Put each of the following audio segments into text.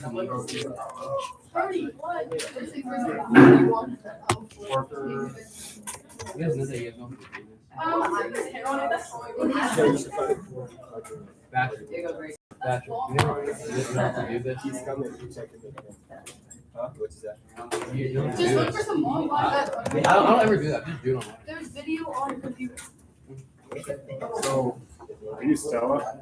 You guys know that you guys don't Patrick, you know how to do this? He's coming to check it. Huh? What's that? You don't Just do look this. for some long I don't ever do that. Just do it online. There's video on the computer. So, are you Stella?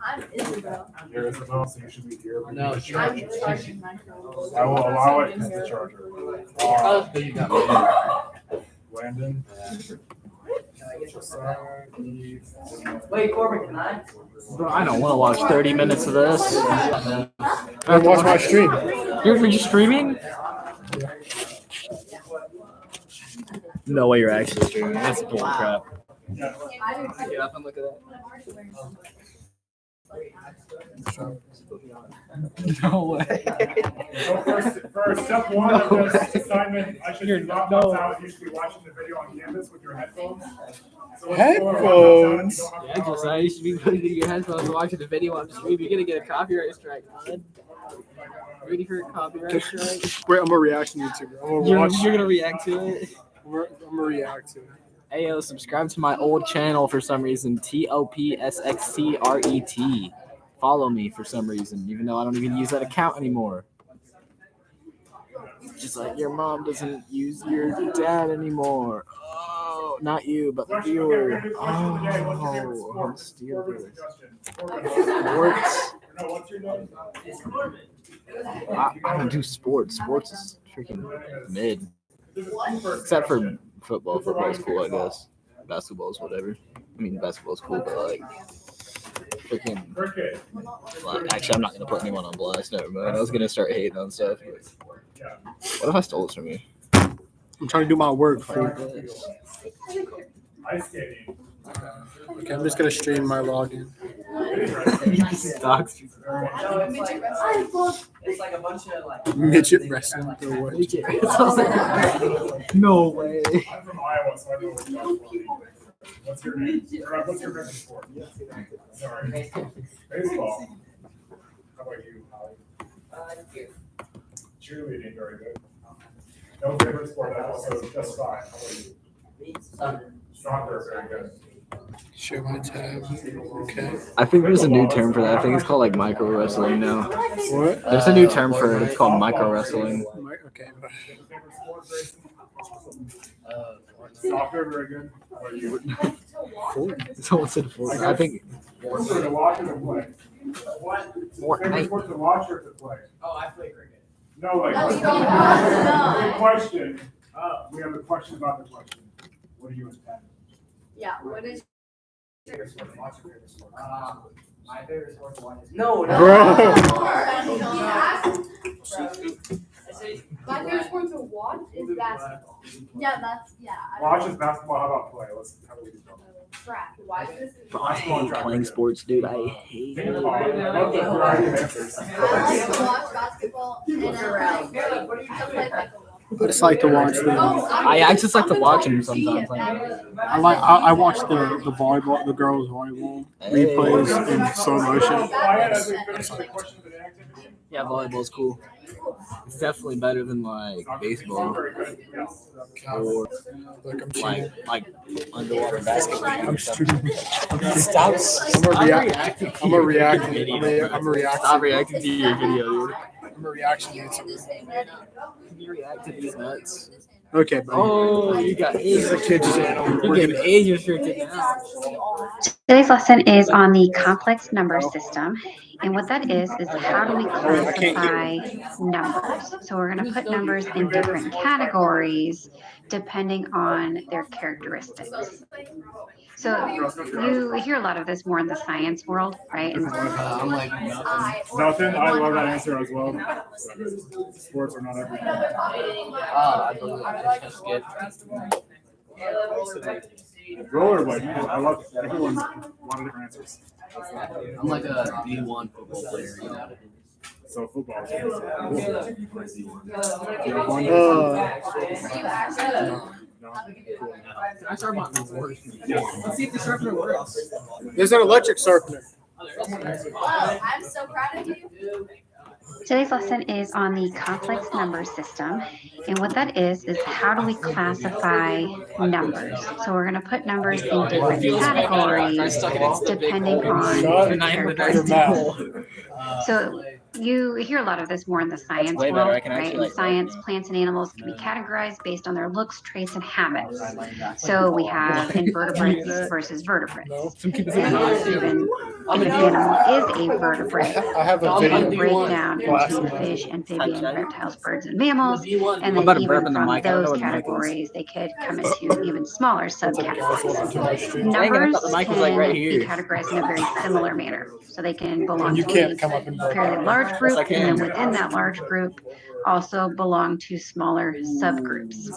I'm Isabel. You're Isabel, so you should be here. No, I'm charging my phone. I will allow it because the charger. Oh, that's good you got me. Landon. Wait, Corbin, can I? Bro, I don't want to watch 30 minutes of this. Watch my stream. You're just streaming? No way you're actually streaming. That's bull crap. Get up and look at that. No way. So for step one of this assignment, I should not out. You should be watching the video on Canvas with your headphones. So Headphones? Yeah, Josiah, you should be putting in your headphones and watching the video on the stream. You're gonna get a copyright strike, bud. Ready for a copyright strike? Wait, I'm a reaction YouTuber. I'm You're, gonna watch. you're gonna react to it? I'm gonna react to it. Hey, yo, subscribe to my old channel for some reason. TOPSXTRET. Follow me for some reason, even though I don't even use that account anymore. Just like your mom doesn't use your dad anymore. Oh, not you, but the viewer. Oh, I'm stupid. Sports. I don't do sports. Sports is freaking mid. Except for football. Football's cool, I guess. Basketball's whatever. I mean, basketball's cool, but like, freaking. Well, actually, I'm not gonna put anyone on blast. Never mind. I was gonna start hating on stuff. But what if I stole this from you? I'm trying to do my work. Ice skating. Okay, I'm just gonna stream my login. Stocks. It's like a bunch of like. Midget wrestling. No way. No way. I'm from Iowa, so I know what you're talking about. What's your name? Or what's your favorite sport? Sorry. Baseball. How about you, Holly? Cheerleading, very good. No favorite sport, that's also just fine. How about you? Soccer, very good. Share my tab. Okay. I think there's a new term for that. I think it's called like micro wrestling now. What? There's a new term for it. It's called micro wrestling. Okay. Favorite sport, Grayson? Soccer, very good. How about you? Someone said Fortnite. I think To watch or to play? Favorite sport to watch or to play? Oh, I play cricket. No, like, No, you don't have to. the question, we have a question about the question. What do you intend? Yeah, what is Favorite sport to watch or favorite sport? My favorite sport to watch is Bro. my favorite sport to watch is basketball. Yeah, that's Watch is basketball, how about play? How do we do that? track. Why is this? I hate playing sports, dude. I hate Think it. about it. I love the variety of answers. I like to watch basketball and I play pickleball. I just like to watch the. I just like to watch them sometimes. I watch the volleyball, the girls volleyball replays in slow motion. Yeah, volleyball's cool. It's definitely better than like baseball or Like I'm cheating. like underwater basketball. I'm cheating. Stop. I'm a reacting. I'm a reaction. Stop reacting to your video, dude. I'm a reaction YouTuber. You react to these nuts. Okay, buddy. Oh, you got age restricted. You're getting age restricted now. Today's lesson is on the complex number system. And what that is how do we classify numbers? So we're going to put numbers in different categories depending on their characteristics. So you hear a lot of this more in the science world, right? I'm like, Nothing, I love that answer as well. Sports are not everything. I believe I just skip. Rollerblade, I love it. Everyone's a lot of different answers. I'm like a D1 football player, you know. So football. I start about the worst. Let's see if the sharpener works. There's an electric sharpener. I'm so proud of you. Today's lesson is on the complex number system. And what that is how do we classify numbers? So we're going to put numbers in different categories depending on the characteristics. So you hear a lot of this more in the science way world, better. I can right? actually, In like, science, plants and animals can be categorized based on their looks, traits, and habits. So we have invertebrates versus vertebrates. Some kids And even if an animal is a vertebrate, I have a you can video. break down into fish, amphibian, reptiles, birds, and mammals. And I'm then about to burp even in the from mic. I don't know those what the mic is. categories, they could come into even smaller subcategories. Dang it, I Numbers thought the mic was like right can be here. categorized in a very similar manner. So they can belong You to can't come up and a fairly large group, Yes, I and then can. within that large group also belong to smaller subgroups.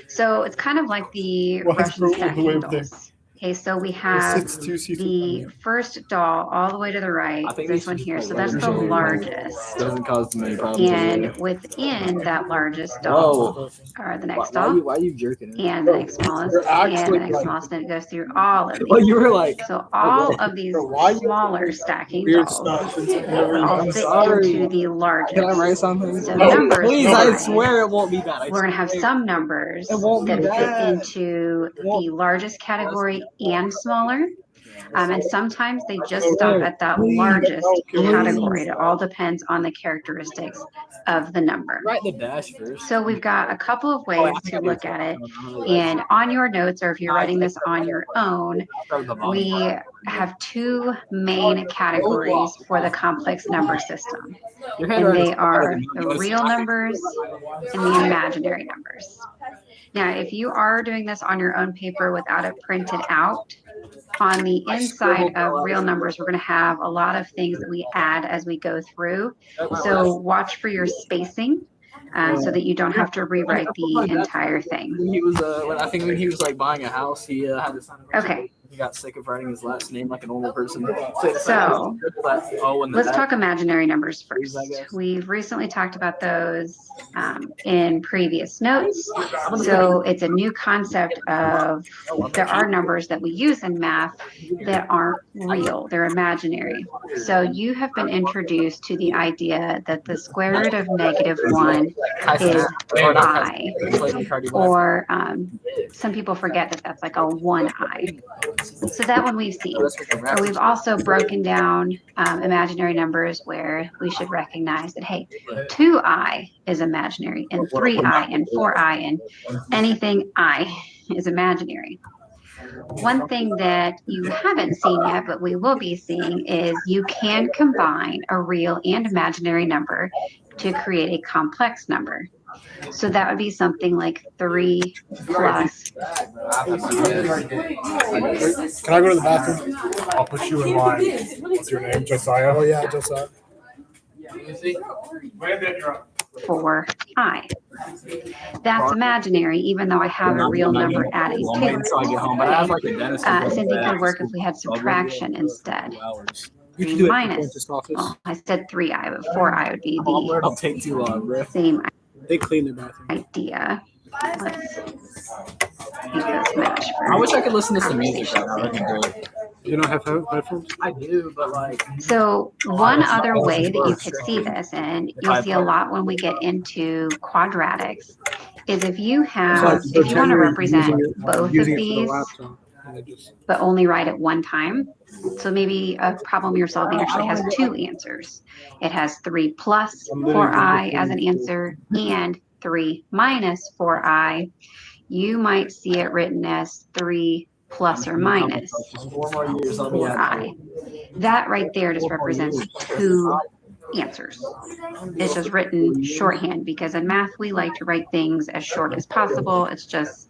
So it's kind of like the Well, it's Russian broken the way stacking of things. dolls. Okay, so we have It's too the first doll all the way to the right, I think this we one should here. just So put that's the letters in. largest. Doesn't cause too many problems. And within that largest doll Whoa. are the Why, next why, doll why are you jerking it? and the next smallest You're and the actually next like- smallest, and it goes through all of Well, these. you were like, So all of these smaller stacking Weird dolls stuff. It's never all I'm fit sorry. into the can I largest. write something? So No, numbers Please, I wise, swear it won't be bad. I we're going to have swear. some numbers It won't be that fit bad. into won't- the largest category and smaller. And sometimes they just stop at that largest category. It all depends on the characteristics of the number. Write the dash first. So we've got a couple of ways to look at it. And on your notes, or if you're writing this on your own, we have two main categories for the complex number system. And they are the real numbers and the imaginary numbers. Now, if you are doing this on your own paper without it printed out, on the inside of real numbers, we're going to have a lot of things that we add as we go through. So watch for your spacing so that you don't have to rewrite the entire thing. He was, I think when he was like buying a house, he had to sign a Okay. He got sick of writing his last name like a normal person. So let's back. talk imaginary numbers first. We've recently talked about those in previous notes. So it's a new concept of there are numbers that we use in math that aren't real, they're imaginary. So you have been introduced to the idea that the square root of -1 is I, or some people forget that that's like a 1i. So that one we've seen. Or we've also broken down imaginary numbers where we should recognize that, hey, 2i is imaginary, and 3i, and 4i, and anything I is imaginary. One thing that you haven't seen yet, but we will be seeing, is you can combine a real and imaginary number to create a complex number. So that would be something like 3 plus. Can I go to the bathroom? I'll put you in line. What's your name? Josiah? Oh, yeah, Josiah. Landon, you're up. 4i. That's imaginary, even though I have a real number adding to it. Until I get home, but I have like a dentist. Same thing could work if we had subtraction instead. 3 minus, well, I said 3i, but 4i would be I'll the take too long, bro. same They clean their bathroom. idea. Let's make those match I wish first. I could listen to some music right now. That'd be great. You don't have headphones? I do, but like. So one other way that you could see this, and you'll see a lot when we get into quadratics, is if you have, if you want to represent both of these, but only write it one time. So maybe a problem you're solving actually has two answers. It has 3 plus 4i as an answer and 3 minus 4i. You might see it written as 3 plus or minus 4i. That right there just represents two answers. It's just written shorthand because in math we like to write things as short as possible. It's just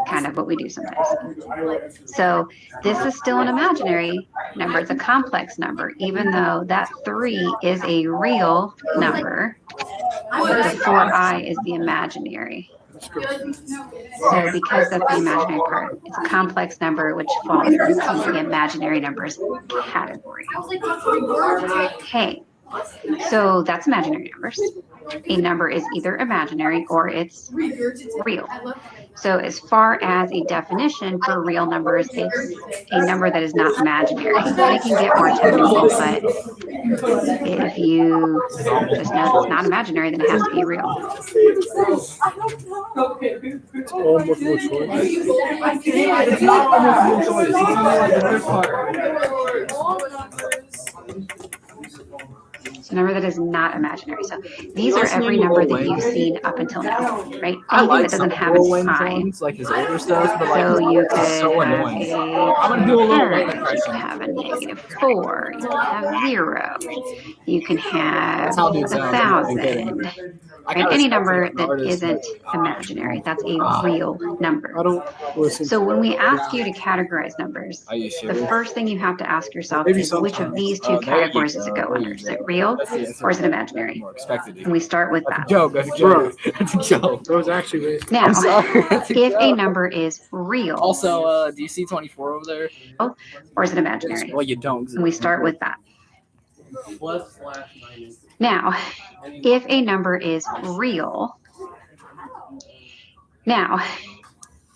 kind of what we do sometimes. So this is still an imaginary number. It's a complex number, even though that 3 is a real number, but the 4i is the imaginary. So because that's the imaginary part, it's a complex number which falls into the imaginary numbers category. Okay. So that's imaginary numbers. A number is either imaginary or it's real. So as far as a definition for real numbers, it's a number that is not imaginary. And it can get more technical, but if you just know it's not imaginary, then it has to be real. It's all multiple choice. It's not almost no choice. It's only like the first part. It's a number that is not imaginary. So these are every number that you've seen up until now, right? Anything that doesn't have an I. Like his older stuff, but like So you could so have annoying. I'm gonna do a little you Wayne impression. can have a -4, you can have 0, you can have That's how dude sounds. I'm not kidding. 1,000. Right? Any number that isn't imaginary, that's a real number. I don't listen. So when we ask you to categorize numbers, Are you the serious? first thing you have to ask yourself Maybe is which of sometimes. these two There you categories does it go, go there under? you Is it go. real That's the answer or is it I imaginary? more expected. And we start with That's a that. joke. That's a joke. That's a joke. That was actually racist. Now, I'm sorry. That's a if a joke. number is real Also, do you see 24 over there? or is it imaginary? Well, you don't. And we start with that. +/- Now, if a number is real, now,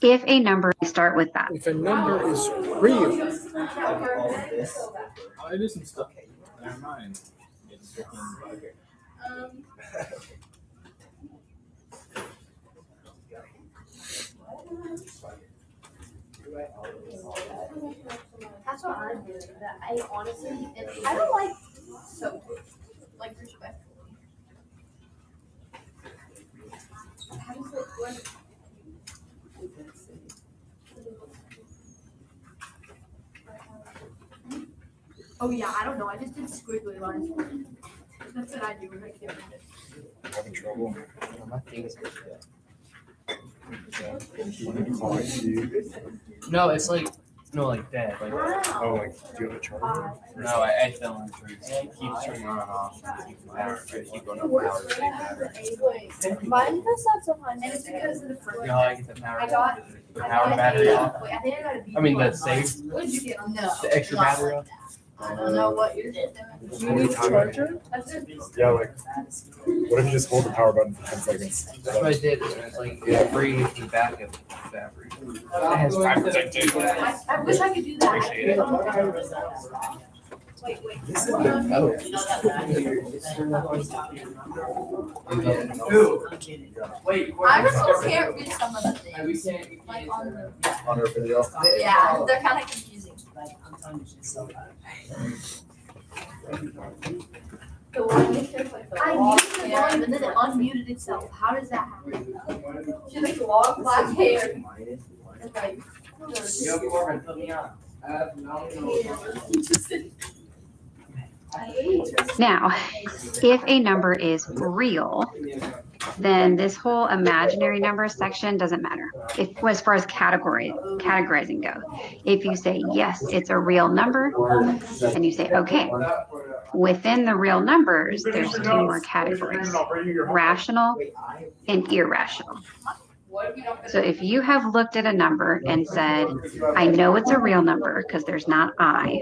if a number, we start with that. If a number is real, I do some stuff. Never mind. It's That's what I'm doing. That I honestly, I don't like so like respectfully. How does it work? Oh yeah, I don't know. I just did squiggly lines. That's what I do when I can't read it. Having trouble. My thing's good. Oh, I see. No, it's like like that. Like Oh, like, do you have a charger? no, I fell into it. It keeps turning on and off. Keep going up power. Mine does not so much. And it's because of the first. You know how I get the power? I got- the power battery off. Wait, I think I got a B. I mean the safe, What did you get? No. the extra battery off. I don't know what you're doing. That's it. Yeah, like, what if you just hold the power button for 10 seconds? That's what I did. And it's like free the backup battery. It has 5% too. I wish I could do that. Appreciate it. Wait, wait. This is the metal. Wait, I still can't read some of the things. Like on the. On our video. Yeah, they're kind of confusing. The one you should put the I muted the volume and then it unmuted itself. How does that happen? She has like long black hair. And like. Yo, Corbin, put me on. Now, if a number is real, then this whole imaginary number section doesn't matter. If as far as categorizing go, if you say yes, it's a real number, and you say okay. Within the real numbers, there's 2 more categories: rational and irrational. So if you have looked at a number and said, I know it's a real number because there's not I.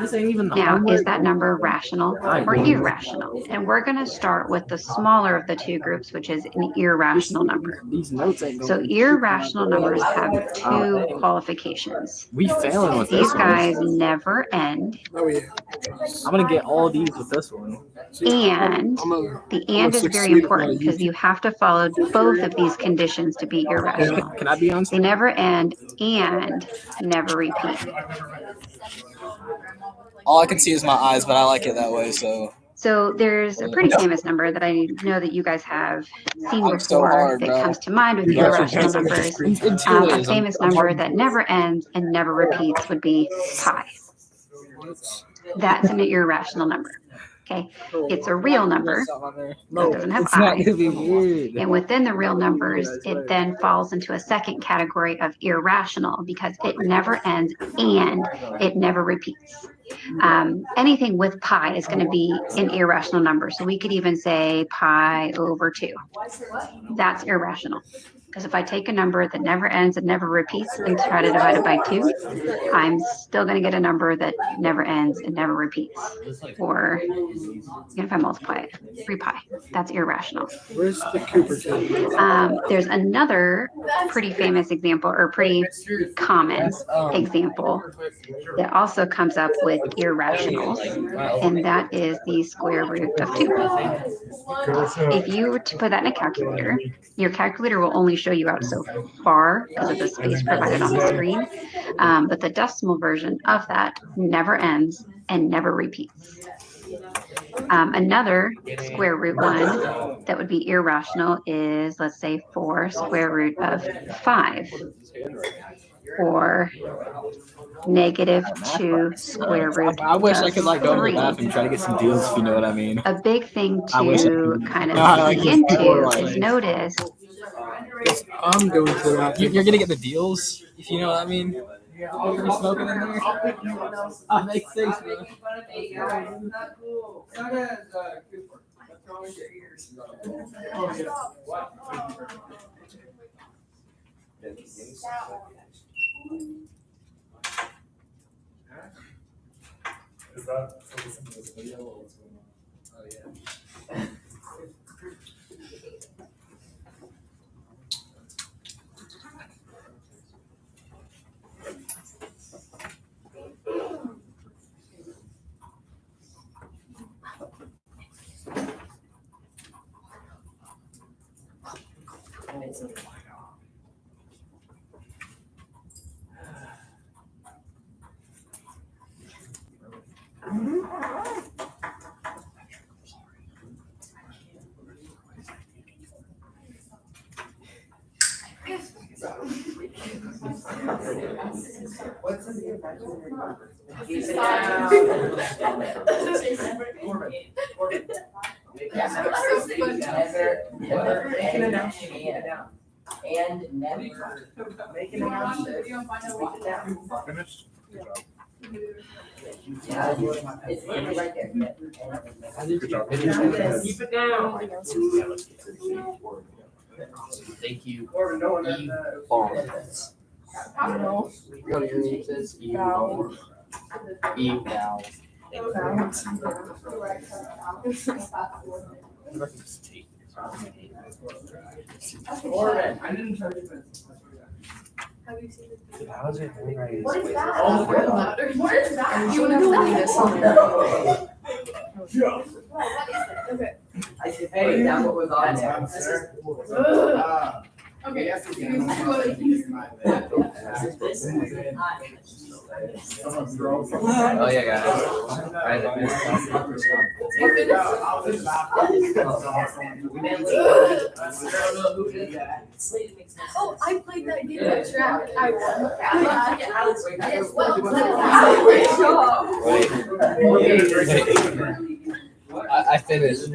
This ain't even Now, is that number rational or irrational? And we're going to start with the smaller of the 2 groups, which is an irrational number. These notes ain't So irrational numbers have 2 qualifications. We failing with this These one. guys never end, oh yeah. I'm gonna get all these with this one. and the and is very important because you have to follow both of these conditions to be irrational. Can I be on? They never end and never repeat. All I can see is my eyes, but I like it that way. So there's a pretty famous number that I know that you guys have seen I'm so before hard, that bro. comes to mind with the irrational numbers. A famous number that never ends and never repeats would be pi. That's an irrational number. Okay, it's a real number. It doesn't have It's not I. gonna be weird. And within the real numbers, it then falls into a second category of irrational because it never ends and it never repeats. Anything with pi is going to be an irrational number. So we could even say pi over 2. That's irrational. Because if I take a number that never ends and never repeats and try to divide it by 2, I'm still going to get a number that never ends and never repeats. Or even if I multiply it, 3 pi. That's irrational. Where's the Cooper table? There's another pretty famous example or pretty common example that also comes up with irrationals, and that is the square root of 2. If you were to put that in a calculator, your calculator will only show you out so far because of the space provided on the screen, but the decimal version of that never ends and never repeats. Another square root one that would be irrational is, let's say, 4 square root of 5, or -2 square root. I wish I could like go to the 3. bathroom and try to get some deals, if you know what I mean. A big thing I wish I to could. kind No, I of like dig this. People are into like- is notice I'm going for that. You're gonna get the deals, if you know what I mean. You're smoking in there. Oh, makes sense, bro. Is that so listen to this video or what's going on? Oh yeah. And never make an announcement. Finished? Good job. Yeah, it's right there. Good job. Keep it down. Thank you. Or no one E balls. Go to your name says E balls. E vowels. Orban, I didn't charge you. Dude, how's your handwriting? What is that? Oh, good. Louder. What is that? You want to lead us on What is it? Okay. I said, hey, that's what was on there. Okay. Oh yeah, guys. Oh, I played that game at track. I won. I finished.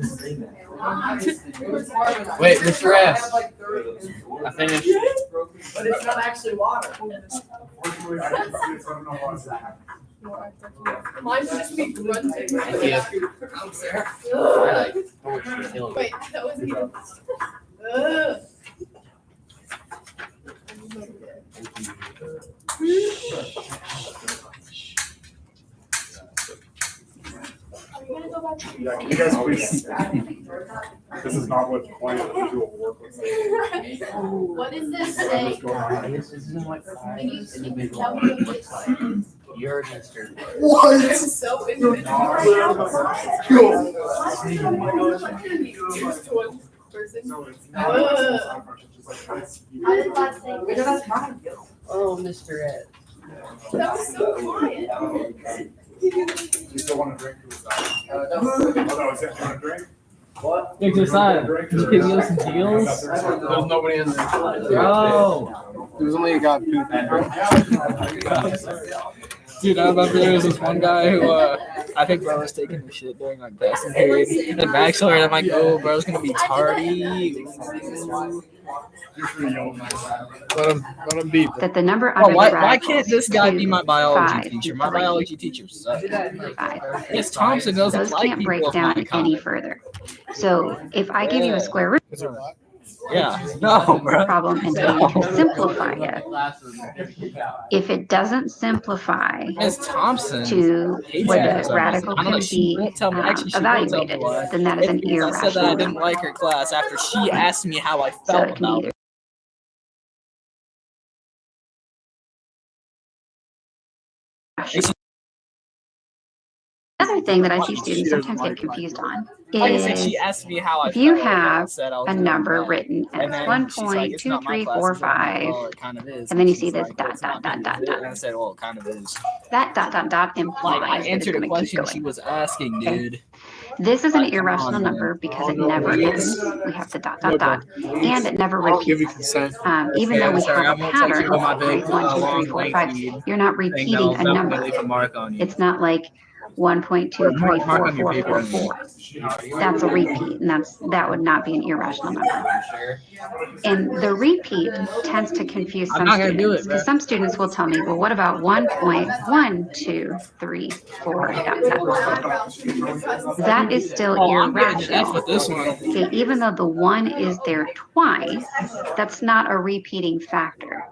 Wait, Mr. S. I finished. But it's not actually water. Unfortunately, I can see it, so I don't know what's that. Mine just be grunting. Thank you. I'm Sarah. I like poetry killing. Wait, that was you. Yeah, can you guys please? This is not what client individual work looks like. What does this What say? is going on? This isn't what Can you individual tell me what looks like. You already answered. What? Self-individual. So it's not a function, just like that's- How did that say? Wait, that's mine. Oh, Mr. Ed. That was so quiet. You still want a drink? Who's that? No. Oh, no, is it, you want a drink? What? Hey, Josiah, Drink can you or- give me some deals? There's nobody in there. Oh. There was only a guy pooping. Dude, I remember there was this one guy who, I think bro was taking the shit during like passing period. And backstory, and I'm like, oh, bro's gonna be tardy. Let him beep. that the number Oh, under why brackets can't this guy be my biology 5, teacher? My 3, biology teacher sucks. 5. Yes, Thompson doesn't Those like can't break people of down my any kind. further. So if I give you a square root, Is it what? Yeah. No, bro. problem and trying to simplify it. If it doesn't simplify Miss Thompson. to hates where me the for some radical reason. I don't know. can She be won't tell me. Actually, she won't tell me evaluated, why. then that is an It's because I said that I irrational didn't number. like her class after she asked me how I So felt it can be about either. it. Another thing that I see students sometimes get confused on Like I said, is she asked me how I if you felt, and I have said I was a doing number bad. written And as then she's like, it's not my class. And I'm like, 1.235, well, it kind of is. and then you she's see this like, well, dot, it's dot, not dot, me. dot, And I dot. said, well, it kind of is. That dot, dot, dot Like, I implies that it's answered a going to keep question she going. was asking, Okay. dude. This is an Like, come irrational on, man. number because Oh, it no, never please. ends. We have the dot, No, dot, bro. dot, and it never I don't give you repeats. consent. Even though we have a pattern, with my right, big, 1, 2, 3, long 4, length 5, feed you're not thing repeating that'll a definitely number. leave a mark on you. It's not like 1.2, 3, Mark 4, on your 4, paper. 4, 4. That's a repeat, and that would not be an irrational number. And the repeat tends to confuse I'm some not gonna do students it, because bro. some students will tell me, well, what about 1.12344 dot, dot, dot. That is still Oh, I'm getting an F irrational. with this one. Okay, even though the 1 is there twice, that's not a repeating factor.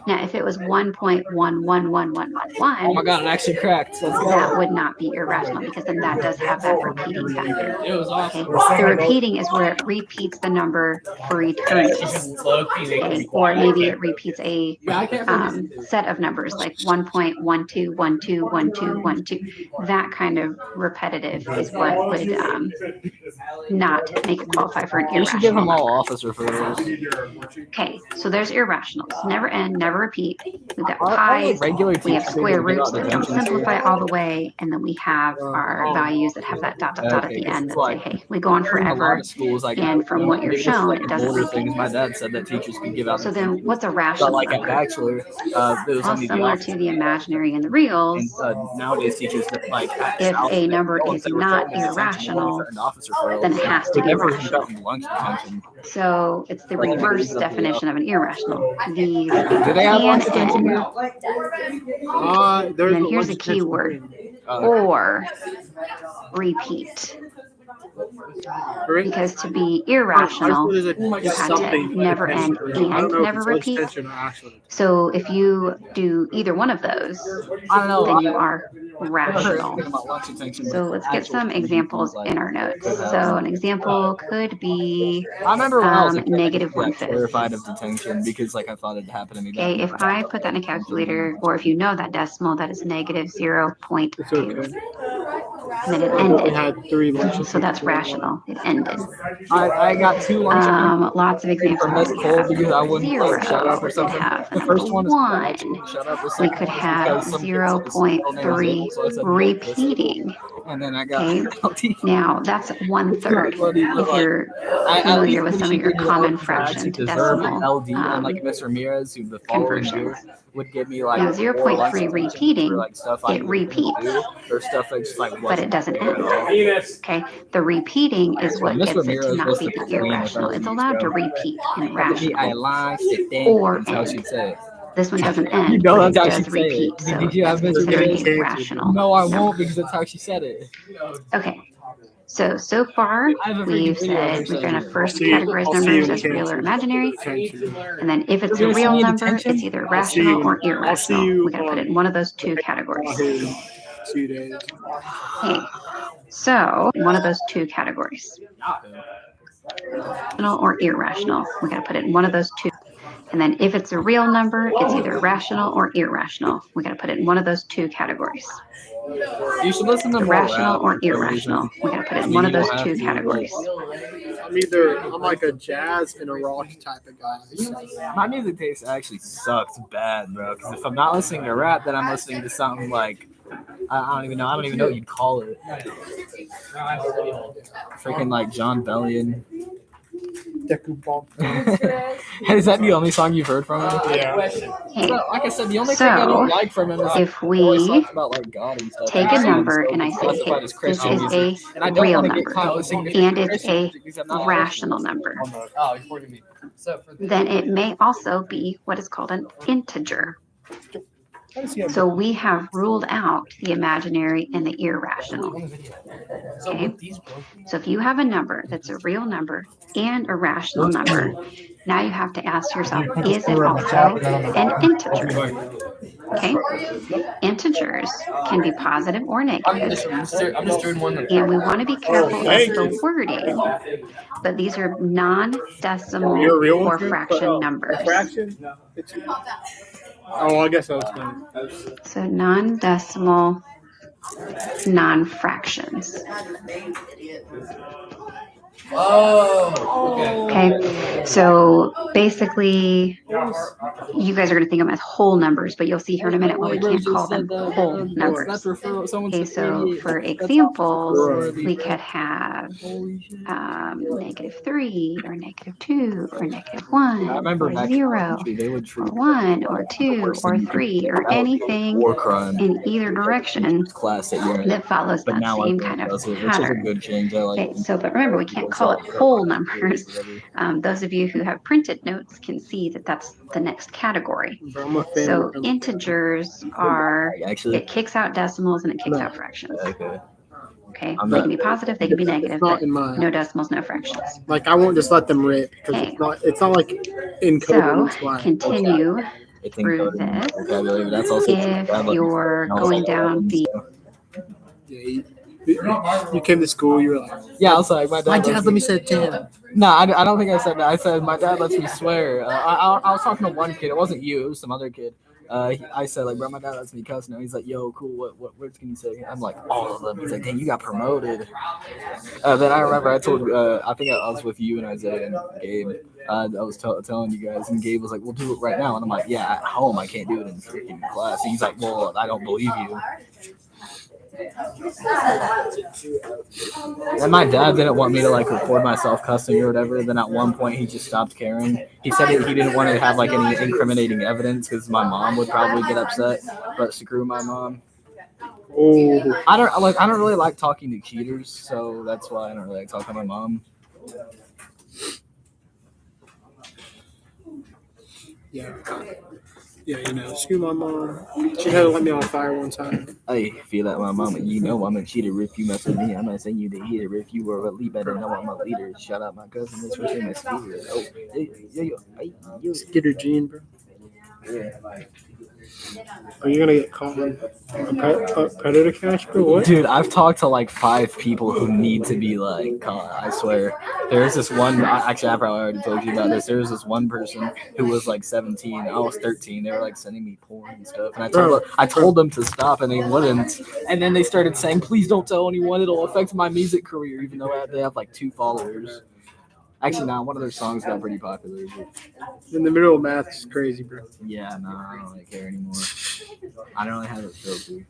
Now, if it was Oh my 1.111111, god, it actually cracked. Let's go. that would not be irrational because then that does have that repeating factor. It was Okay, awesome. the repeating is where it repeats the number for eternity. Okay, or maybe it repeats a set of numbers like 1.12121212. That kind of repetitive is what would not make it qualify for an You should give irrational them all number. office referrals. Okay, so there's irrationals. Never end, never repeat. We've got Our pies, regular we have teachers square didn't give roots out that don't detention simplify too. all the way, and then we have our values that have that dot, dot, dot at Okay, the 'cause end it's that say, like hey, we go on in a lot forever, of schools, like and from what you're maybe this is shown, like it the doesn't older repeat. things. My dad said that teachers could give out So then detention. what's a But rational like at number? Bachelor, it was Well, only the similar to office. the imaginary and the And reals, nowadays teachers that like at if South, a they number go, if is they were not threatening detention, they wouldn't irrational, threaten office referrals. then it has to They be never even rational. threatened lunch detention. So it's the Like you could leave reverse it up to the definition of an irrational. These Do they have lunch can detention end, here? and There's then a here's lunch a key detention word, thing. or repeat. Correct? Because to be I irrational, thought there's you had something to never end detention. I don't and know if never it's lunch repeat. detention or actual detention. So if you do either one of those, I don't know. then you are I've never heard rational. anything about lunch detention. So let's get Actual some detention examples seems like in our notes. could have. So an example could be I remember when I was a kid, I negative used to be, like, 1/5. terrified of detention because like I thought it'd happen to me. Okay, if I put that in a calculator, or if you know that decimal, that is negative It's 0.2. okay. And then it I thought we ended. had 3 lunches. So that's rational. It ended. I got 2 lunches Lots of examples. from Miss We Cole have because I wouldn't like, shut 0. up or We could something. have The first number one is 1. because I wouldn't shut up. The We second could one is have because some kid said his middle name was 0.3 Abel, so I said repeating. and then I got Okay, penalty. now that's 1/3. If you're At familiar least with when some she of your did it, common I actually fraction to deserved an decimal LD, and like Miss Ramirez, who the following year conversions. would give me like Now more 0.3 lunch detention repeating, for like stuff I it didn't repeats, do or stuff that just like but wasn't it doesn't there at end. all. Okay, the repeating is what Miss gets it to Ramirez not was be the the queen of irrational. It's LDs, allowed to bro. repeat in Give me a rational line, sit there. or That's how end. she'd say it. This one doesn't You end, know but it that's how does she'd say repeat, it. so Did you that's have Miss considered Ramirez? a rational No, I number. won't because that's how she said it. Okay, so far I have a we've freaking video of her said we're saying going to it. first See you- categorize I'll see you numbers in as real or detention. imaginary, Detention. and then if it's You're a gonna see real me in number, detention? it's either I'll see rational you. or I'll see irrational. you We got to put it in one of those two categories. here in 2 days. Okay, so in one of those two categories, rational or irrational. We got to put it in one of those two. And then if it's a real number, it's either rational or irrational. We got to put it in one of those two categories. You should listen to more Rational rap or for some reason. irrational. We got to put it I in mean, one you of those don't have two to, categories. I'm like a jazz and a rock type of guy. So. My music taste actually sucks bad, bro. Because if I'm not listening to rap, then I'm listening to something like I don't even know. I don't even know what you'd call it. Freaking like John Bellion. Is that the only song you've heard from him? Yeah. Okay, So, like I said, the only thing I don't so like from him is if he always we talks about like God and stuff. take It a seems number so and I say, classified hey, as this Christian is music, a and I don't real want to get number caught listening to and it's Christian a music because I'm not rational number, Oh, you're me. So for then it may also be what is called an integer. So we have ruled out the imaginary and the irrational. Okay. So if you have a number that's a real number and a rational number, now you have to ask yourself, is it also an integer? Okay. Integers can be positive or negative. I'm just doing one. And we want to be careful of the wording, but these are non-decimal or fraction numbers. Fraction? Oh, I guess I was going. So non-decimal, non-fractions. Oh. Okay. So basically, you guys are going to think of them as whole numbers, but you'll see here in a minute why we can't call them whole numbers. Okay, so for examples, we could have -3 or -2 or -1 I remember or back in 0 elementary, they would or treat 1 or 2 or 3 or anything war crime in either direction class that you're in. that follows But that now same I kind of does it, which is a pattern. good change. I like. Okay, so but remember, we can't call it whole numbers. Those of you who have printed notes can see that that's the next category. So integers are, Actually, it kicks out decimals and it kicks out fractions. okay. Okay, they can be positive, they can be negative, but no decimals, no fractions. Like I won't just let them rip because Okay. it's not like in So code. continue It's through encoded in this. vocabulary, but that's also If you're going down the You came to school, you were like, yeah, I was like, my dad let me say 10. No, I don't think I said that. I said my dad lets me swear. I was talking to one kid. It wasn't you. It was some other kid. I said like, bro, my dad lets me cuss now. He's like, yo, cool. What words can you say? I'm like, all of them. He's like, dang, you got promoted. Then I remember I told. I think I was with you and Isaiah and Gabe. I was telling you guys, and Gabe was like, we'll do it right now. And I'm like, yeah, at home I can't do it in freaking class. And he's like, well, I don't believe you. And my dad didn't want me to like record myself cussing or whatever. Then at one point he just stopped caring. He said he didn't want to have like any incriminating evidence because my mom would probably get upset. But screw my mom. Oh, I don't really like talking to cheaters, so that's why I don't really like talking to my mom. yeah. Yeah, you know, screw my mom. She had to let me on fire one time. I feel like my mama. You know I'm a cheater if you mess with me. I'm not saying you the heater if you were a lead better know I'm a leader. Shout out my cousin, this was him as Peter. Oh, yo. Get her gene, bro. Yeah. Are you gonna get caught on predator cash, bro? What? Dude, I've talked to like 5 people who need to be like caught. I swear. There's this one. Actually, I probably already told you about this. There was this one person who was like 17. I was 13. They were like sending me porn and stuff, and I told them to stop, and they wouldn't. And then they started saying, "Please don't tell anyone. It'll affect my music career," even though they have like 2 followers. Actually, now one of their songs got pretty popular. In the middle of math is crazy, bro. Yeah, no, I don't really care anymore. I don't really have it filtered.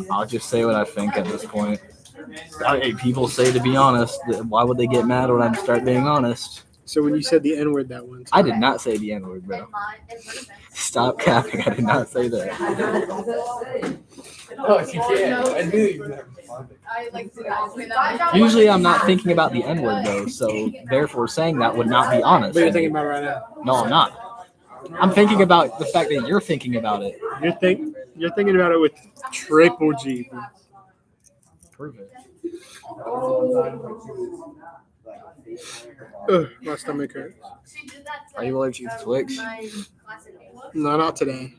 I'll just say what I think at this point. Hey, people say to be honest. Why would they get mad when I start being honest? So when you said the N-word that one time. I did not say the N-word, bro. Stop capping. I did not say that. Oh, you can't. I knew you would. Usually I'm not thinking about the N-word, though, so therefore saying that would not be honest. What are you thinking about right now? No, I'm not. I'm thinking about the fact that you're thinking about it. You're thinking about it with triple G. Bro. Prove it. Ugh, my stomach hurts. Are you allergic to Twix? No, not today.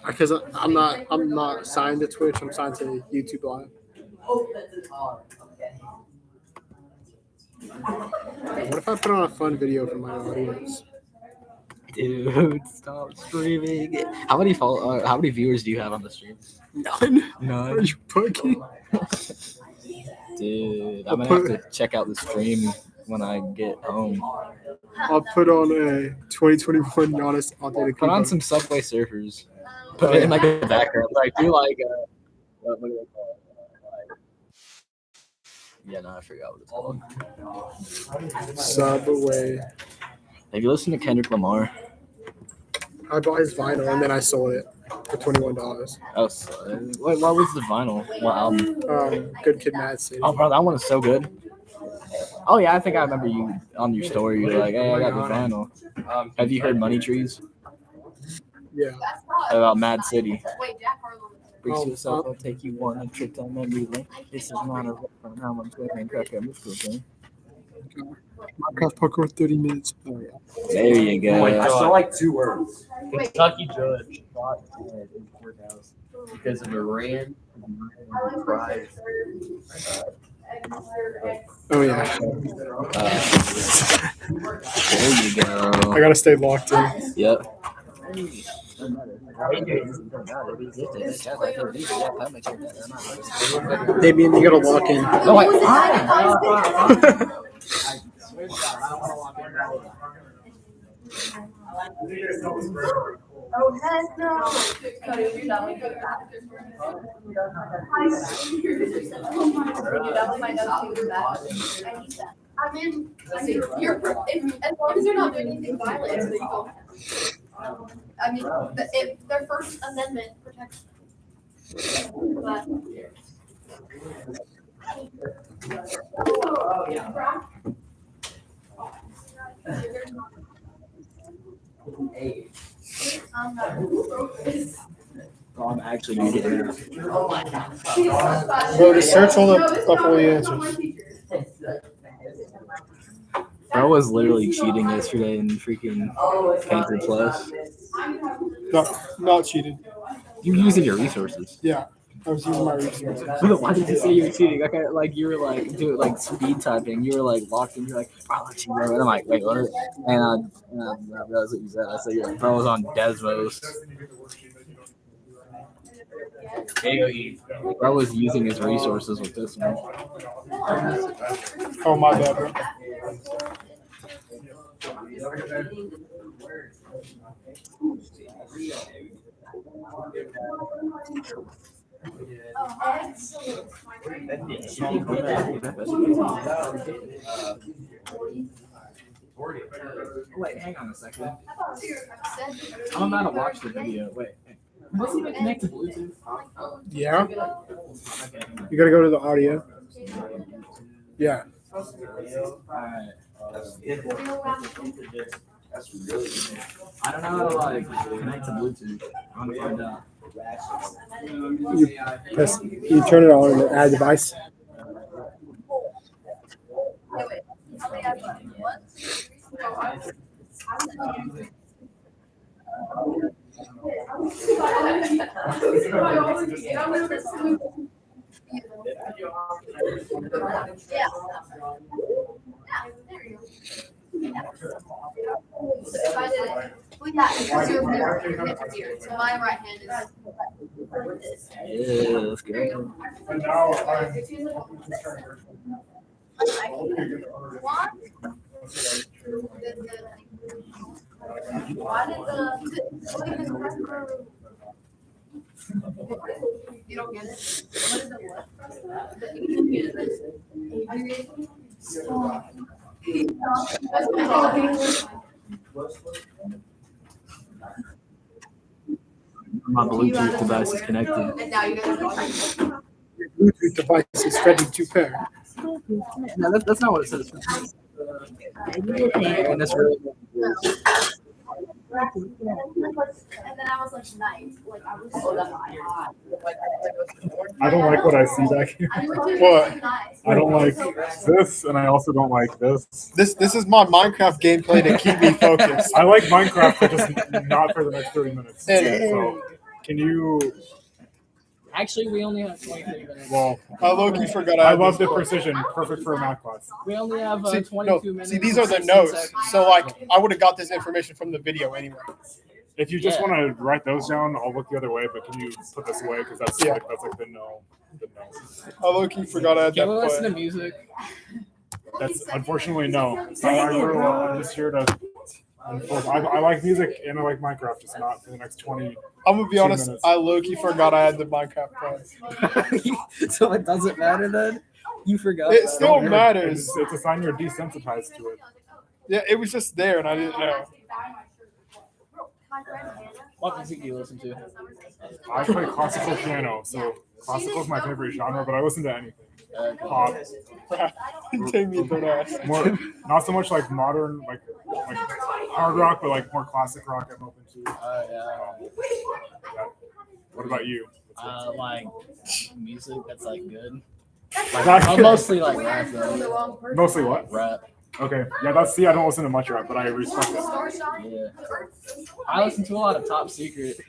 Because I'm not signed to Twitch. I'm signed to YouTube Live. What if I put on a fun video for my audience? Dude, stop streaming. How many viewers do you have on the stream? None. None. Are you fucking? Dude, I'm gonna have to check out the stream when I get home. I'll put on a 2021 Giannis authentic. Put on some Subway Surfers. Put it in like a background. Like do like what do they call it? Yeah, no, I forgot what it's called. Subway. Have you listened to Kendrick Lamar? I bought his vinyl and then I sold it for $21. Oh, what was the vinyl? What album? Good Kid, Mad City. Oh, bro, that one is so good. Oh yeah, I think I remember you on your story. You're like, "Hey, I got the vinyl." Have you heard Money Trees? Yeah. About Mad City. Wait, Jack Harlow. Brace yourself, I'll take you on a trip down memory lane. This is not a from how I'm playing crack at musical game. Minecraft poker with 30 minutes. Oh, yeah. There you go. I saw like 2 words. Kentucky judge shot dead in courthouse because of Iran pride. Oh, yeah. There you go. I gotta stay locked in. Yep. Damien, you gotta lock in. No, Oh, heck no. I mean, as long as you're not doing anything violent, so you go. I mean, their First Amendment protects them. But, I'm actually gonna get it. Bro, just search all the answers. Bro was literally cheating yesterday in freaking Painter Plus. Not cheated. You're using your resources. Yeah, I was using my resources. Why did you say you were cheating? Okay, like you were like doing like speed typing. You were like locked in. You're like, bro, let's cheat. And I'm like, wait, what? And I realized what you said. I said, yeah, bro was on Desmos. Bro was using his resources with this one. Oh, my bad, bro. Wait, hang on a second. I'm about to watch the video. Wait. Wasn't even connected to Bluetooth. Yeah? You gotta go to the audio. Yeah. I don't know how to like connect to Bluetooth. I want to find out. You turn it on and add device. So my right hand is. Yeah, let's go. And now Why did you don't get it? What is My Bluetooth device is connected. And now you guys are Your Bluetooth device is ready to pair. No, that's not what it says. And that's really and then I was like, nice. Like I was so hot. I don't like what I see back here. What? I don't like this, and I also don't like this. This is my Minecraft gameplay to keep me focused. I like Minecraft, but just not for the next 30 minutes. And- So, can you? Actually, we only have 23 minutes. Well, I low-key forgot I had love this the book. precision, perfect for a math class. We only have See, 22 minutes. see, these are the and 16 notes. seconds. So, like, I would have got this information from the video anyway. If you just Yeah. want to write those down, I'll look the other way. But can you put this away because that's Yeah. like the no. The no. I low-key forgot I had Can we listen to that music? That's unfortunately no. I'm just here to. I like music and I like Minecraft, just not for the next 20. I'm gonna be 2 honest. minutes. I low-key forgot I had the Minecraft play. So it doesn't matter then? You forgot? It still Don't matters. It's a sign you're desensitized to it. Yeah, it was just there, and I didn't know. What music do you listen to? I play classical piano, so classical is my favorite genre, but I listen to anything. Pop, Damien, don't ask. more not so much like modern, like hard rock, but like more classic rock. I'm open to. What about you? Like music that's like good. Not good. Mostly like rap though. Mostly what? Rap. Okay, yeah, I don't listen to much rap, but I respect it. Yeah. I listen to a lot of Top Secret.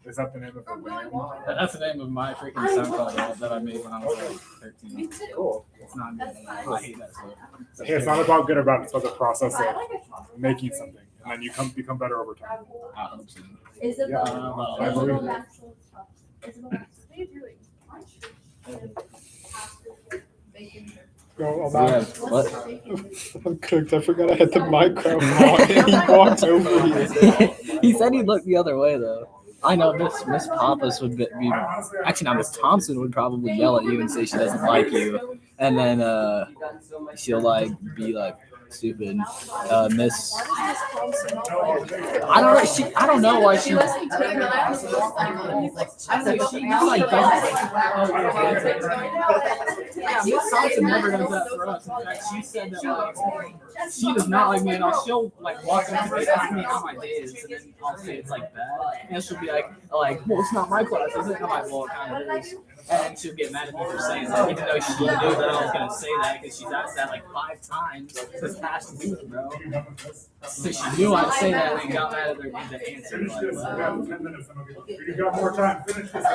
Is that the name of the band? That's the name of my freaking SoundCloud that I made when I was like 13. Cool. It's not good. I hate that stuff. Hey, it's not about good or bad. It's about the process of making something, and then you become better over time. I hope so. Yeah, I believe it. Bro, I'm Yeah, out. what? I'm cooked. I forgot I had the microphone on. He walked over here. He said he'd look the other way though. I know Miss Pappas would be actually not Miss Thompson would probably yell at you and say she doesn't like you, and then she'll like be like stupid. Miss I don't know why she like Miss Thompson never does that for us. In fact, she said that like she does not like me, and she'll like walk up to me, ask me how my day is, and then I'll say it's like bad, and she'll be like, well, it's not my class, is it? And I'm like, well, it kind of is. And she'll get mad at me for saying that, even though she knew that I was gonna say that because she's asked that like 5 times this past week, bro. So she knew I'd say that and got mad at her the answer. Like, You got more time. Finish this.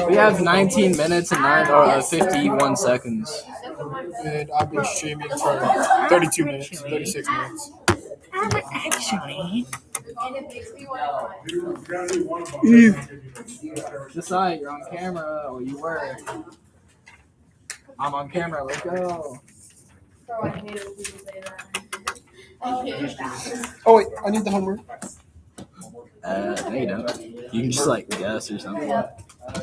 we have 19 minutes and 51 seconds. And I've been streaming for 32 minutes, 36 minutes. Decide you're on camera, or you were. I'm on camera. Let's go. Oh wait, I need the homework. No, you don't. You can just like guess or something.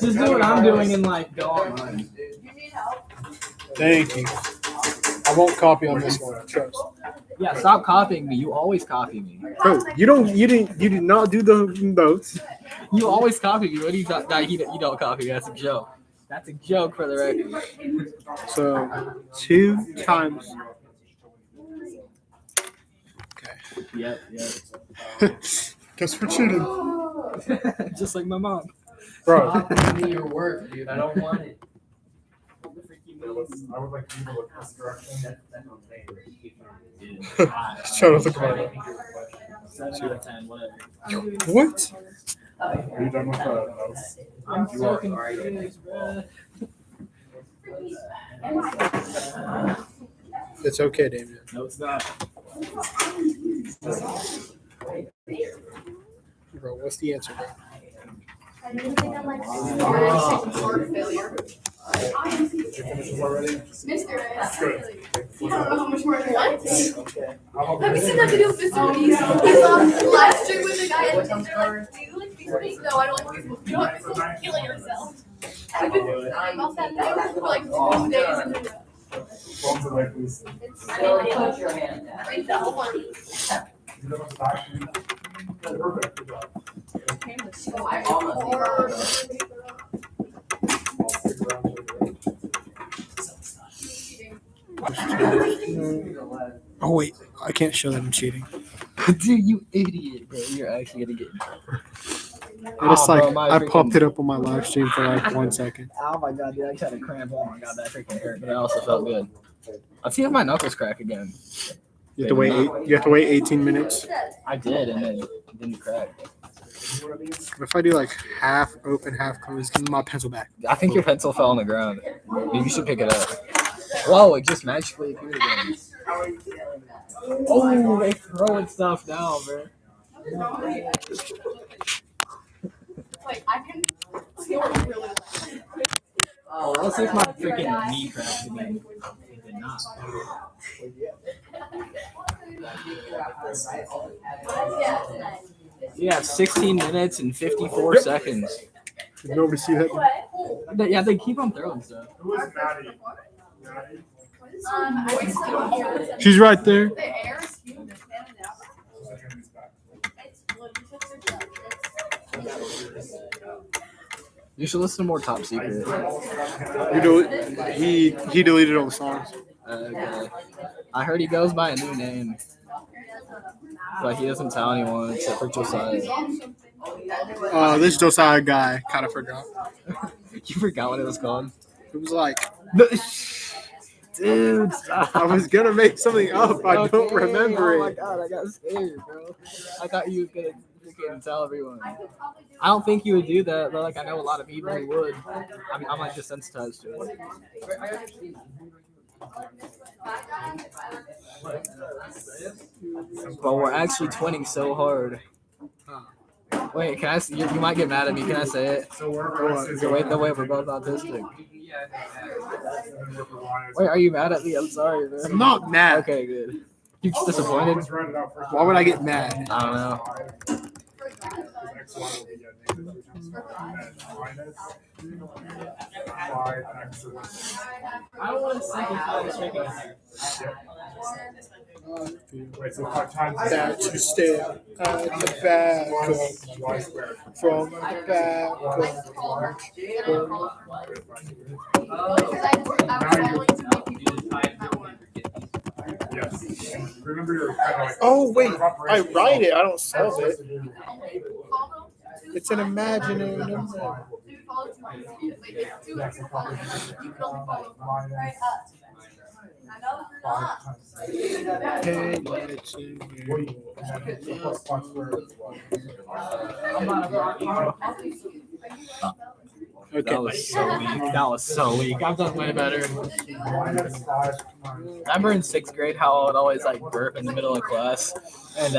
Just do what I'm doing and like go online. Thank you. I won't copy on this one. Trust. Yeah, stop copying me. You always copy me. Bro, you did not do the notes. You always copy me. What do you thought? Nah, you don't copy me. That's a joke. That's a joke for the record. So 2 times. Okay. Yep. Guess we're cheating. Just like my mom. Bro. Copy me your work, dude. I don't want it. I would like you to look this direction. Shut up, look about it. 7 out of 10, whatever. What? Are you done with the notes? I'm so confused, bro. It's okay, Damien. No, it's not. Bro, what's the answer, bro? Heart failure. Did you finish this already? Mr. Good. You don't know how much more I want. How about Have you seen that video of Mr. Beast? He's on live stream with the guy and they're like, do you like Facebook? No, I don't like Facebook. You don't like Facebook? Killing yourself. I've been thinking about that now for like 2 days in a row. phones away, please? Put your hand down. Right down. You done with the back? Perfect. Good job. I'll stick around later. Oh wait, I can't show that I'm cheating. Dude, you idiot, bro. You're actually gonna get in trouble. I just Oh, bro, like my I freaking- popped it up on my live stream for like 1 second. Oh my god, dude, I just had a cramp. Oh my god, that freaking hurt, but it also felt good. Let's see if my knuckles crack again. You have to wait. You have to wait 18 minutes. I did, and then it didn't crack. What if I do like half open, half closed? Give me my pencil back. I think your pencil fell on the ground. Maybe you should pick it up. Whoa, it just magically appeared again. Oh, they throwing stuff down, bro. Like, I can feel it really well. Oh, let's see if my freaking knee cracks again. It did not. You have 16 minutes and 54 seconds. Did nobody see that? Yeah, they keep on throwing stuff. Who is Maddie? Maddie? She's right there. The air is huge. You should listen to more Top Secret. He deleted all the songs. Okay. I heard he goes by a new name. but he doesn't tell anyone except for Josiah. This Josiah guy kind of forgot. You forgot what it was called? It was like, dude, stop. I was gonna make something up. I don't remember Oh my it. god, I got scared, bro. I thought you were gonna freaking tell everyone. I don't think you would do that, but like I know a lot of people who would. I mean, I'm like desensitized to it. But we're actually twinning so hard. Wait, can I? You might get mad at me. Can I say it? So wherever The way we're both autistic. Wait, are you mad at me? I'm sorry, man. I'm not mad. Okay, good. You just disappointed? Why would I get mad? I don't know. I don't want to simplify this right Wait, so 5 times That you stare at the back from the back. Yes. Remember you're kind of like. Oh wait, I write it. I don't solve it. It's an imaginary number. Hey, it's in here. Okay. That was so weak. That was so weak. I've done way better. Remember in 6th grade how I would always like burp in the middle of class? And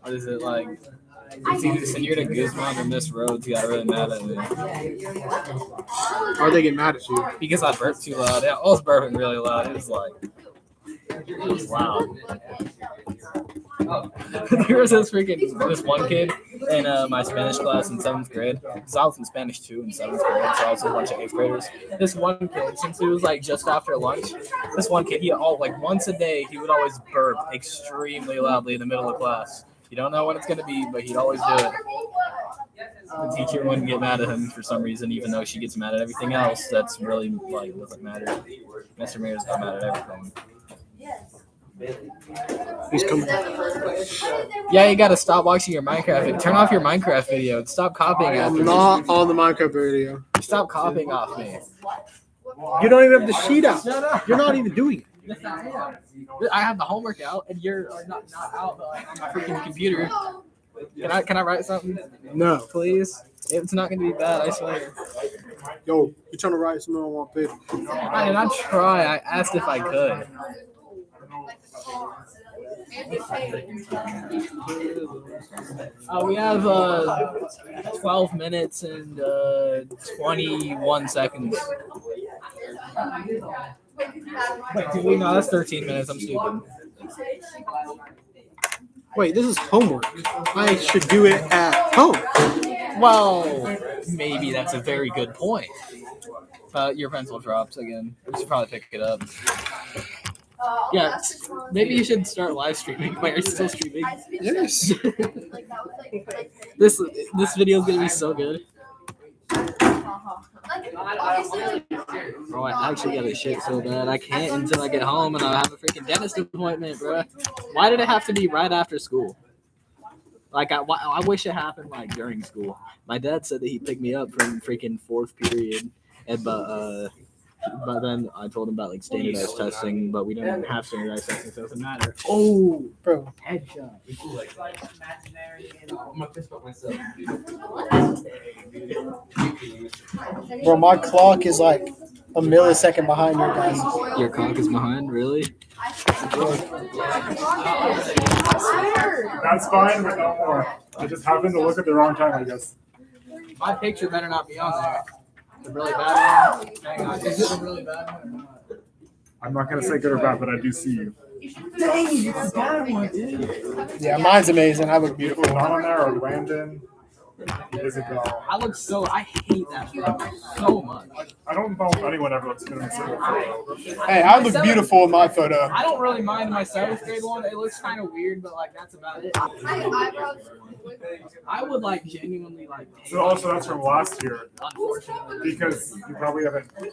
what is it like? It's either Senor Guzman or Miss Rhodes got really mad at me. Why'd they get mad at you? Because I burped too loud. Yeah, I was burping really loud. It was loud. There was this one kid in my Spanish class in 7th grade. So I was in Spanish 2 in 7th grade, so I was with a bunch of 8th graders. This one kid, since it was like just after lunch, this one kid, once a day, he would always burp extremely loudly in the middle of class. You don't know when it's gonna be, but he'd always do it. The teacher wouldn't get mad at him for some reason, even though she gets mad at everything else. That's really like doesn't matter. Mr. Mayor's not mad at everything. He's coming. Yeah, you gotta stop watching your Minecraft video. Turn off your Minecraft video. Stop copying after I'm not on the Minecraft video. Stop copying off me. You don't even have the sheet out. You're not even doing it. I have the homework out, and you're not out, but like on my freaking computer. Can I write something? No. Please? It's not gonna be bad, I swear. Yo, you trying to write something on one page? I did not try. I asked if I could. We have 12 minutes and 21 seconds. Wait, no, that's 13 minutes. I'm stupid. Wait, this is homework. I should do it at home. Well, maybe that's a very good point. Your pencil drops again. We should probably pick it up. Yeah, maybe you should start live streaming. Wait, are you still streaming? Yes. This video is gonna be so good. Bro, I actually got a shit so bad. I can't until I get home and I have a freaking dentist appointment, bro. Why did it have to be right after school? Like, I wish it happened like during school. My dad said that he picked me up from freaking 4th period, but then I told him about like standardized testing, but we don't have standardized testing, so it doesn't matter. Oh, Bro. Headshot. Bro, my clock is like a millisecond behind your guys. Your clock is behind, really? That's fine, but no more. I just happened to look at the wrong time, I guess. My picture better not be on there. The really bad one. Hang on, is it a really bad one or not? I'm not gonna say good or bad, but I do see you. Yeah, mine's amazing. I look Beautiful beautiful. not on there or Landon. Isabel. I hate hate that so much. I don't know if anyone ever looks good in a single photo. Hey, I look beautiful in my photo. I don't really mind my 7th grade one. It looks kind of weird, but like that's about it. I would like genuinely like. So also that's from last year Unfortunately. because you probably haven't. So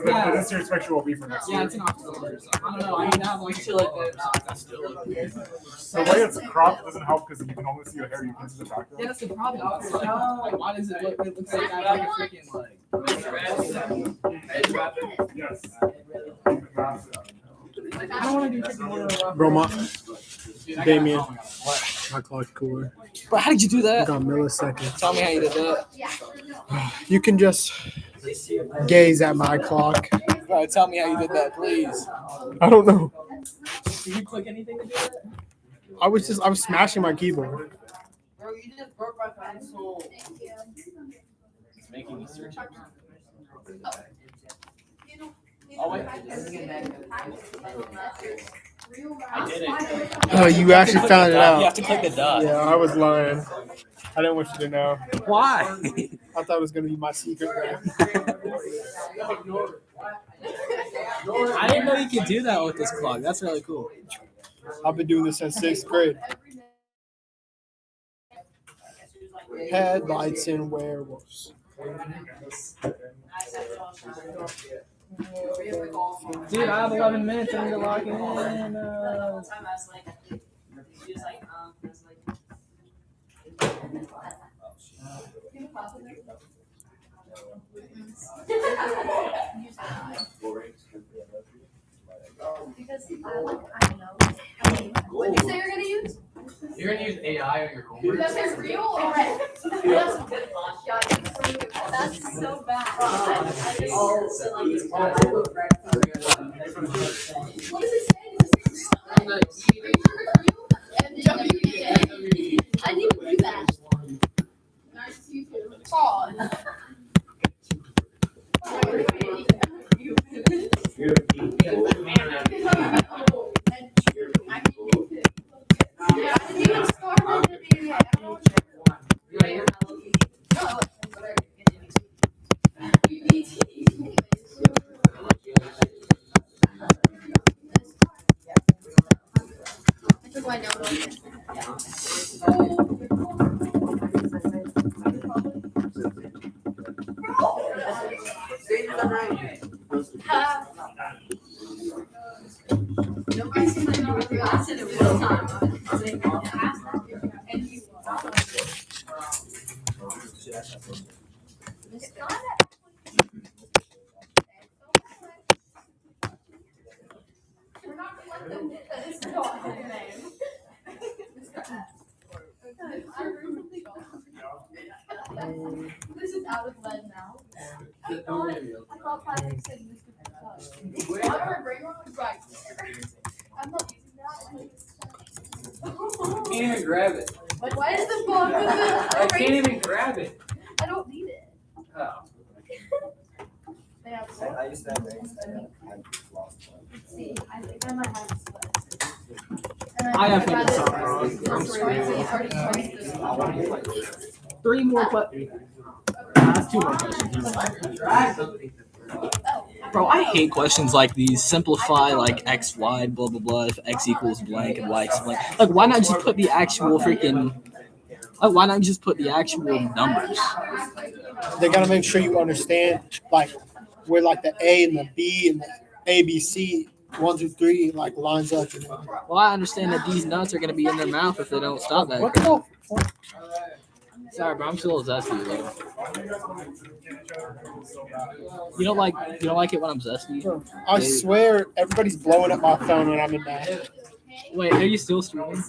this year's picture will be for next Yeah, year. it's in October. So I don't know. I need to have like shit like this. I still look weird. The way it's cropped doesn't help because you can only see your hair. You can see the background. Yeah, that's the problem. It's like, why does it look? It looks like I have like a freaking like. Yes. I don't want to do freaking more. Bro, Damien, my clock's cooler. Bro, how did you do I that? got milliseconds. Tell me how you did that. You can just gaze at my clock. Bro, tell me how you did that, please. I don't know. Did you click anything to do that? I was smashing my keyboard. Bro, you just broke my pencil. It's making me search. Oh, wait. I did it. Oh, you actually found it You have out. to click the dot. Yeah, I was lying. I didn't want you to know. Why? I thought it was gonna be my secret. I didn't know you could do that with this clock. That's really cool. I've been doing this since 6th grade. Headlights and werewolves. Dude, I have 11 minutes. I need to log in. What did you say you're gonna use? You're gonna use AI on your homework? That's it real or red? That's so bad. What does it say? I didn't even do that. Nice to you too. Paul. I didn't even start with it yet. I took my note on it. Nobody's seen my note. I said it one time. And you. We're not collecting it. That is not his name. This is out of lead now. I thought plastic said Mr. Our brain was right there. I'm not using that. Can't even grab it. Why is the book with the I can't even grab it. I don't need it. Oh. They have so I used to have rings. see, I think I might have split. I have figured something out. 3 more questions. That's 2 more questions. Bro, I hate questions like these. Simplify like x, y, blah, blah, blah. If x equals blank and y equals blank. Like, why not just put the actual freaking... Like, why not just put the actual numbers? They gotta make sure you understand, like, where like the A and the B and the A, B, C, 1, 2, 3, like lines up. You know? Well, I understand that these nuts are going to be in their mouth if they don't stop that. What the fuck? Sorry, bro. I'm still zesty, though. You don't like it when I'm zesty? I swear everybody's blowing up my phone when I'm in that. Wait, are you still streaming?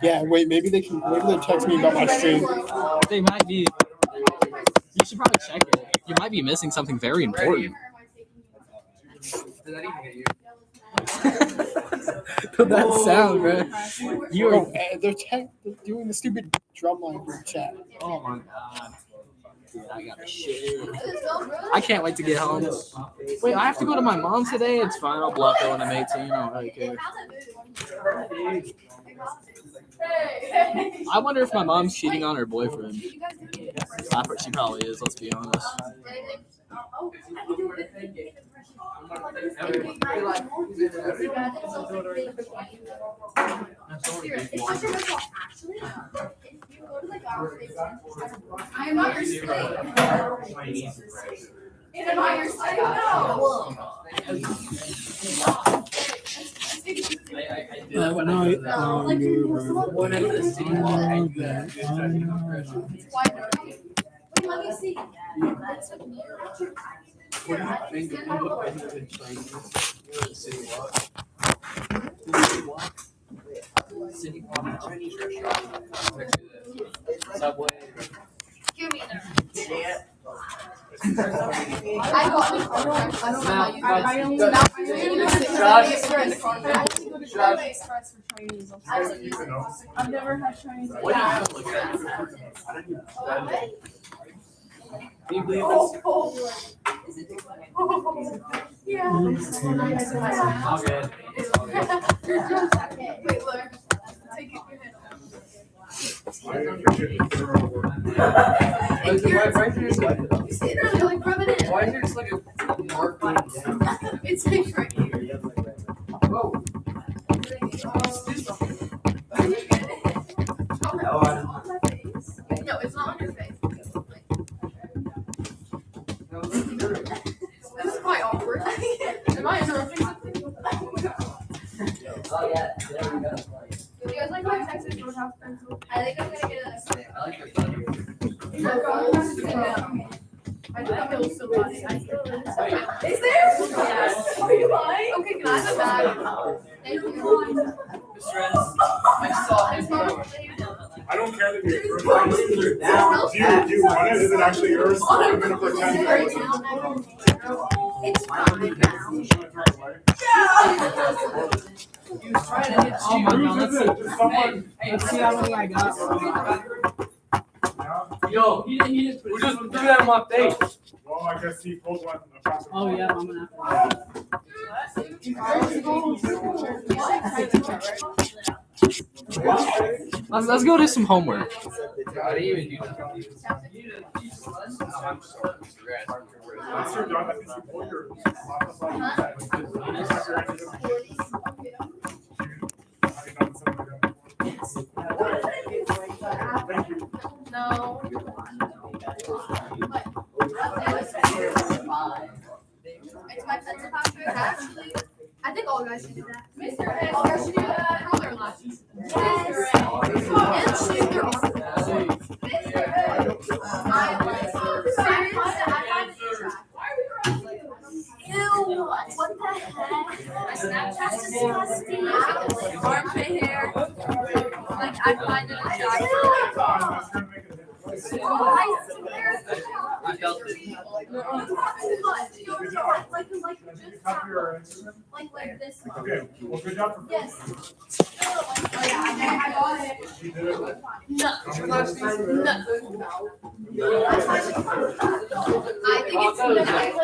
Yeah, wait, maybe they text me about my stream. They might be. You should probably check it. You might be missing something very important. Did that even get you? That sound, bro. You Bro, are. they're doing the stupid drumline group chat. Oh my god. Dude, I got shit. I can't wait to get home. Wait, I have to go to my mom's today. It's fine. I'll block her when I'm 18. I don't really care. I wonder if my mom's cheating on her boyfriend. She probably is. Let's be honest. I'm not your slave. Am I your slave? At night, One of the city Why no? Wait, let me see. That's what What do you think of the Chinese? City walk. City walk, Chinese restaurant. Subway. Give me there. Yeah. I don't know. I've never had Chinese. What do you look at? Can you believe this? Yeah. All good. Wait, look. Take it. You see it earlier, like rub it in. Why is there just like a mark going down? It's like right here. Whoa. No, it's not on your face. This is quite awkward. Am I interrupting something? Oh yeah, there we go. Do you guys like my Texas Roadhouse pencil? I think I'm gonna get a. I like your butter. I think I'm gonna still running. I still is. Is there? Yes. Are you lying? Okay, can I have a bag? Thank you. I saw him. I don't care that you're do you want it? Is it actually yours? I'm gonna pretend that it's It's fine now. He was trying to hit Oh my you. god, let's see. Just someone. Let's see how many I got. Yo, he just threw that in my face. Well, I guess he pulled one across the Oh yeah, I'm gonna let's go do some homework. I didn't even do that. Once you're done, I think you pull your office like that. Thank you. No. It's my pencil factory. Actually, I think all guys should do that. All guys should do that. How their lashes. Yes. And shave their arms. Ew, what the heck? My Snapchat's disgusting. Armpit hair. Like, I find it attractive. I felt it. Like this one. Okay, well, good job for. Yes. Oh yeah, I got it. You did it. No. I think it's nice.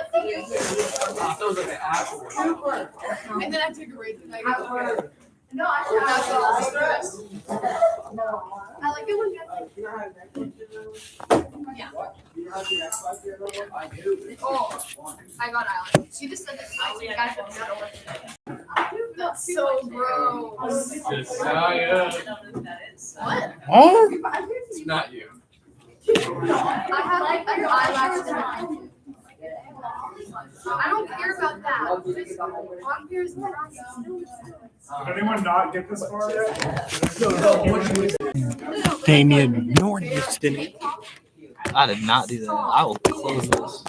And then I took a break and I got no, I like it when you yeah. Oh, I got Alex. She just said that that's so gross. It's not you. What? Huh? It's not you. I have like your eyelashes in mine. I don't care about that. Just on here's the Did anyone not get this far yet? Damien Norton. I did not do that. I will close this.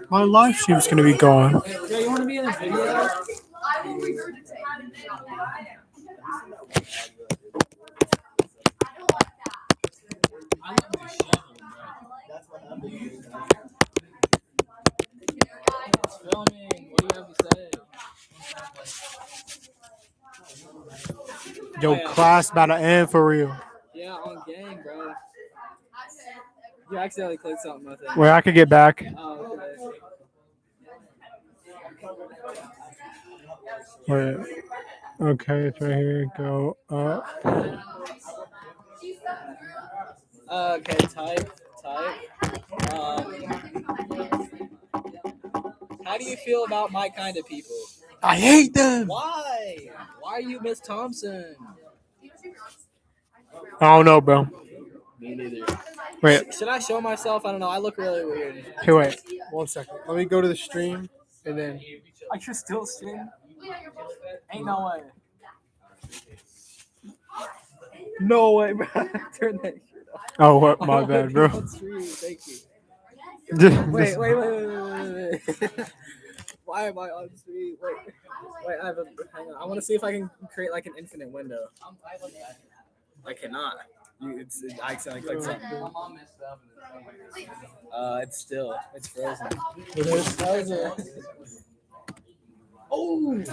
My live stream's gonna be gone. Yeah, you want to be in a video? I will regurgitate. I don't like that. I love this shovel, bro. Filming. What do you have to say? Yo, class about to end for real. Yeah, on gang, bro. You accidentally clicked something, I think. Where I could get back. Oh, okay. Where? Okay, it's right here. Go up. Okay, type. How do you feel about my kind of people? I hate them. Why? Why are you Miss Thompson? I don't know, bro. Me neither. Wait, Should I show myself? I don't know. I look really weird. here, wait. 1 second. Let me go to the stream and then. I should still stream. Ain't no way. No way, bro. Turn that shit off. Oh, what? I My don't bad, wanna bro. be on stream. Thank you. Wait. Wait. Why am I on stream? Wait. Hang on. I want to see if I can create like an infinite window. I cannot. I accidentally clicked something. It's frozen. It's frozen. Oh!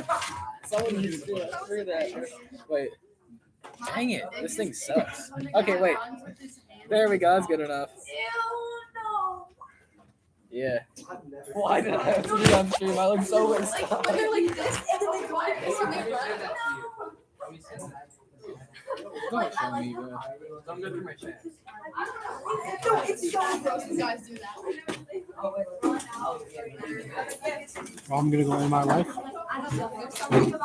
Someone just threw that. Wait. Dang it. This thing sucks. Okay, wait. There we go. That's good enough. Yeah. Why did I have to be on stream? I look so wasted. When they're like this, and then they go like this, and they run. Don't show me, bro. Don't go through my chat. No, it's so gross when guys do that. I'm gonna go in my life. I don't know.